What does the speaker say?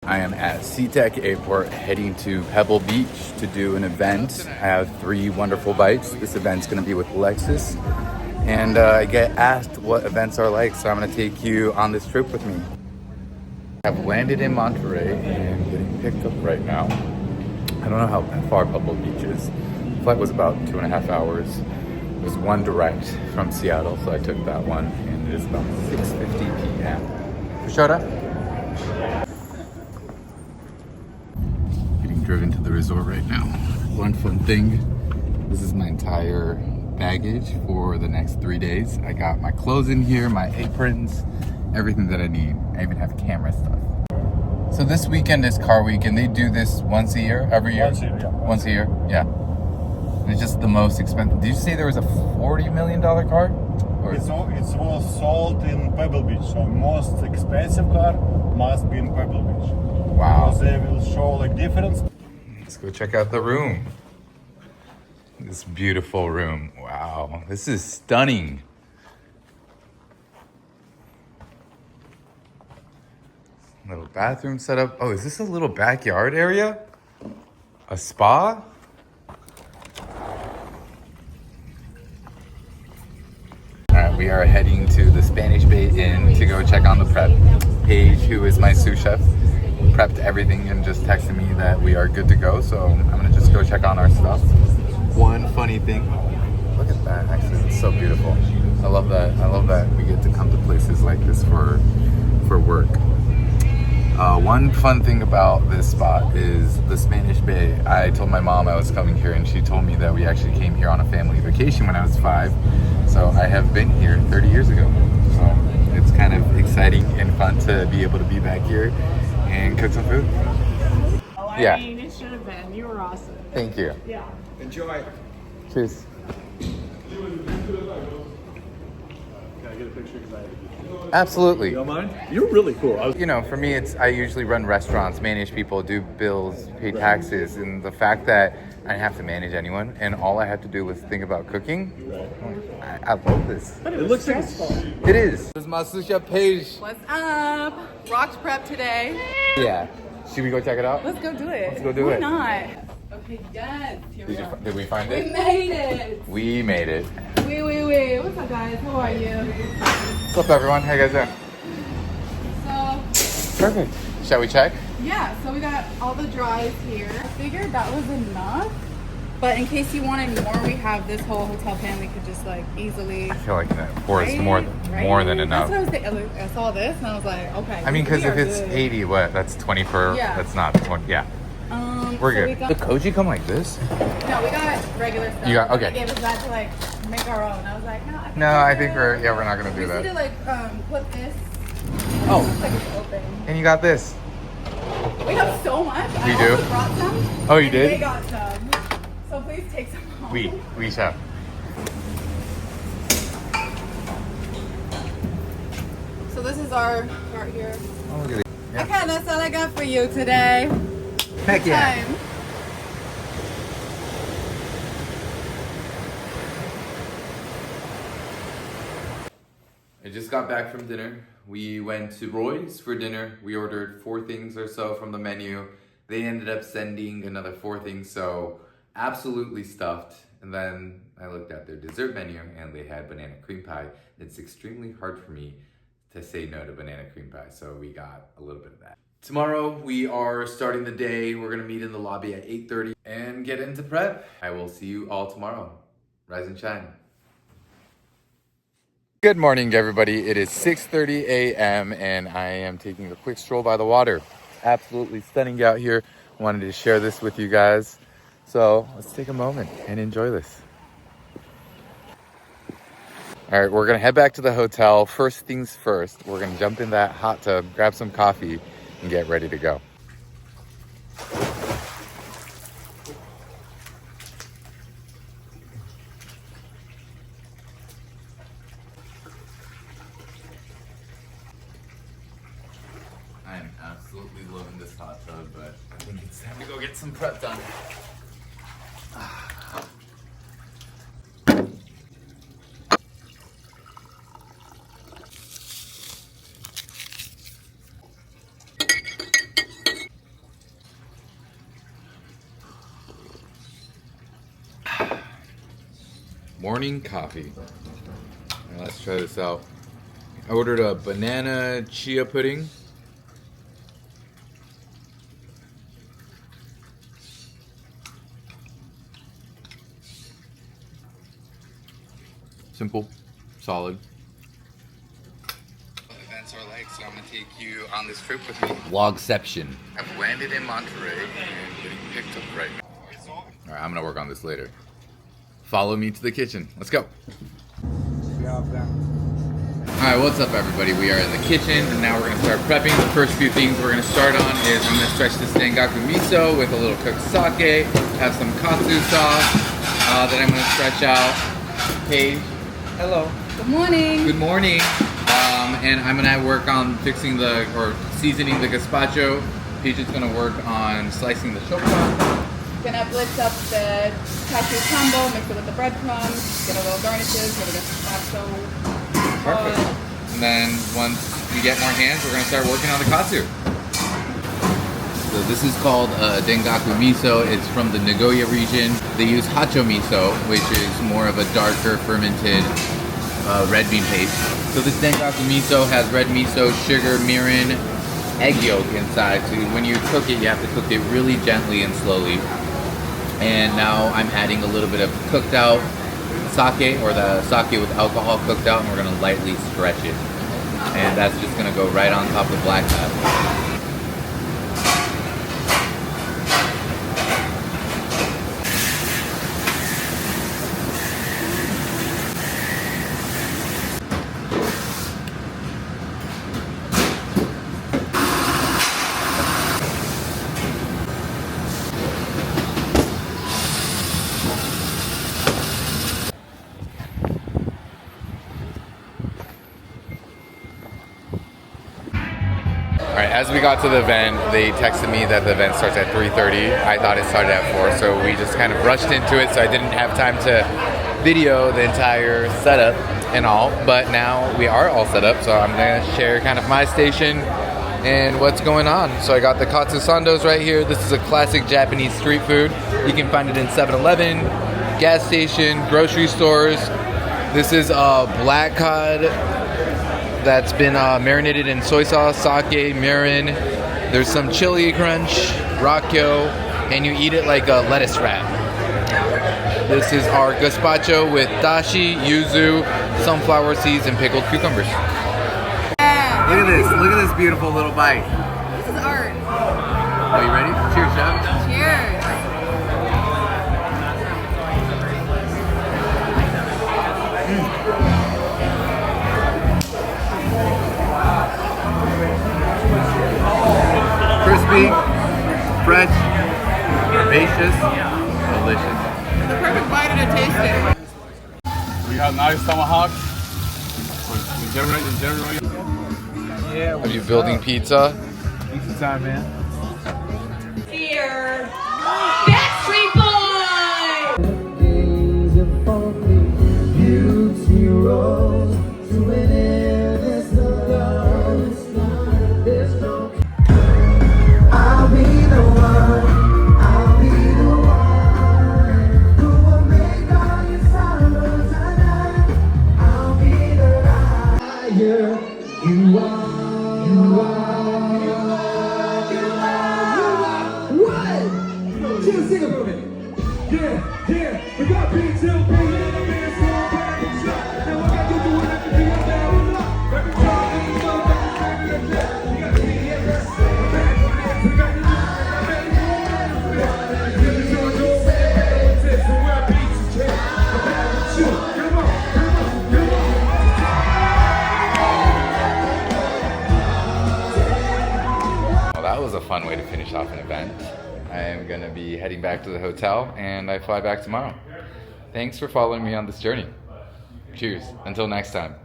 I am at SeaTac Airport heading to Pebble Beach to do an event. I have 3 wonderful bites. This event's going to be with Lexus. And I get asked what events are like, so I'm going to take you on this trip with me. I've landed in Monterey and getting picked up right now. I don't know how far Pebble Beach is. The flight was about 2.5 hours. It was one direct from Seattle, so I took that one. And it is about 6:50 p.m. Shota? Driven to the resort right now. One fun thing, this is my entire baggage for the next 3 days. I got my clothes in here, my aprons, everything that I need. I even have camera stuff. So this weekend is car week, and they do this once a year, every year? Once a year, yeah. Once a year, yeah. And it's just the most expensive. Did you say there was a $40 million car? Or? It was sold in Pebble Beach, so most expensive car must be in Pebble Beach. Wow. Because they will show like difference. Let's go check out the room. This beautiful room. Wow, this is stunning. Little bathroom setup. Oh, is this a little backyard area? A spa? All right, we are heading to the Spanish Bay Inn to go check on the prep. Paige, who is my sous chef, prepped everything and just texted me that we are good to go, so I'm gonna just go check on our stuff. One funny thing, look at that, actually it's so beautiful. I love that we get to come to places like this for work. One fun thing about this spot is the Spanish Bay. I told my mom I was coming here, and she told me that we actually came here on a family vacation when I was 5, so I have been here 30 years ago. So it's kind of exciting and fun to be able to be back here and cook some food. I mean, it should have been. You were awesome. Thank you. Yeah. Enjoy. Cheers. Can I get a picture? Absolutely. You don't mind? You're really cool. You know, for me, I usually run restaurants, manage people, do bills, pay taxes, and the fact that I didn't have to manage anyone, and all I had to do was think about cooking. Right. I love this. But It looks like it's It is. This is my sous chef Paige. What's up? Rocked prep today. Yeah. Should we go check it out? Let's go do it. Let's go do Why it. not? Okay, yes. Here we go. Did we find We it? made it. We made it. Wait. What's up, guys? How are you? What's up, everyone? How you guys doing? So, Perfect. Shall we check? yeah, so we got all the dries here. I figured that was enough. But in case you wanted more, we have this whole hotel pan. We could just like easily. I feel like that for is Right? more than enough. That's what I was thinking. I saw this and I was like, okay. I mean, because we if are it's good. 80, what? That's 20 per. Yeah. That's not 20. Yeah. We're so good. we got- The koji come like this? No, we got regular stuff. You got- okay. They gave us that to like make our own. I was like, no, I think No, we're I think good. we're not gonna do We that. need to like put this. Oh. It looks like it's open. And you got this. We have so much. You I do? also brought some. Oh, you and did? They got some. So please take some home. We shall. So this is our part here. Oh, look at it. Yeah. Okay, that's all I got for you today. Heck yeah. Time. I just got back from dinner. We went to Roy's for dinner. We ordered 4 things or so from the menu. They ended up sending another 4 things, so absolutely stuffed. And then I looked at their dessert menu and they had banana cream pie. It's extremely hard for me to say no to banana cream pie, so we got a little bit of that. Tomorrow we are starting the day. We're gonna meet in the lobby at 8:30 and get into prep. I will see you all tomorrow. Rise and shine. Good morning, everybody. It is 6:30 a.m. and I am taking a quick stroll by the water. Absolutely stunning out here. Wanted to share this with you guys. So let's take a moment and enjoy this. All right, we're gonna head back to the hotel. First things first, we're gonna jump in that hot tub, grab some coffee, and get ready to go. I'm absolutely loving this hot tub, but I think it's time to go get some prep done. Morning coffee. Now let's try this out. I ordered a banana chia pudding. Simple, solid. Events are like, so I'm gonna take you on this trip with me. Vlogception. I've landed in Monterey and getting picked up right now. Alright, I'm gonna work on this later. Follow me to the kitchen. Let's go. Alright, what's up everybody? We are in the kitchen and now we're gonna start prepping. The first few things we're gonna start on is I'm gonna stretch this Dengaku miso with a little cooked sake, have some katsu sauce, then I'm gonna stretch out Paige. Hello. Good morning. Good morning. And I'm gonna work on fixing or seasoning the gazpacho. Paige is gonna work on slicing the shota. Gonna blitz up the cashew combo, mix it with the breadcrumbs, get a little garnishes, get a gazpacho. Perfect. And then once we get more hands, we're gonna start working on the katsu. So this is called Dengaku miso. It's from the Nagoya region. They use hacho miso, which is more of a darker fermented red bean paste. So this Dengaku miso has red miso, sugar, mirin, egg yolk inside. So when you cook it, you have to cook it really gently and slowly. And now I'm adding a little bit of cooked out sake, or the sake with alcohol cooked out, and we're gonna lightly stretch it. And that's just gonna go right on top of the black pepper. Alright, as we got to the event, they texted me that the event starts at 3:30. I thought it started at 4, so we just kind of rushed into it, so I didn't have time to video the entire setup and all. But now we are all set up, so I'm going to share kind of my station and what's going on. So I got the katsu sandos right here. This is a classic Japanese street food. You can find it in 7-Eleven, gas station, grocery stores. This is a black cod that's been marinated in soy sauce, sake, mirin. There's some chili crunch, rakkyo, and you eat it like a lettuce wrap. This is our gazpacho with dashi, yuzu, sunflower seeds, and pickled cucumbers. Yeah. Look at this beautiful little bite. This is art. Are you ready? Cheers, chef. Cheers. Crispy, fresh, herbaceous, delicious. The perfect bite to taste it. We have nice tomahawk. Yeah. Are you building pizza? Pizza time, man. Here. Backstreet Boys! That was a fun way to finish off an event. I am going to be heading back to the hotel and I fly back tomorrow. Thanks for following me on this journey. Cheers. Until next time.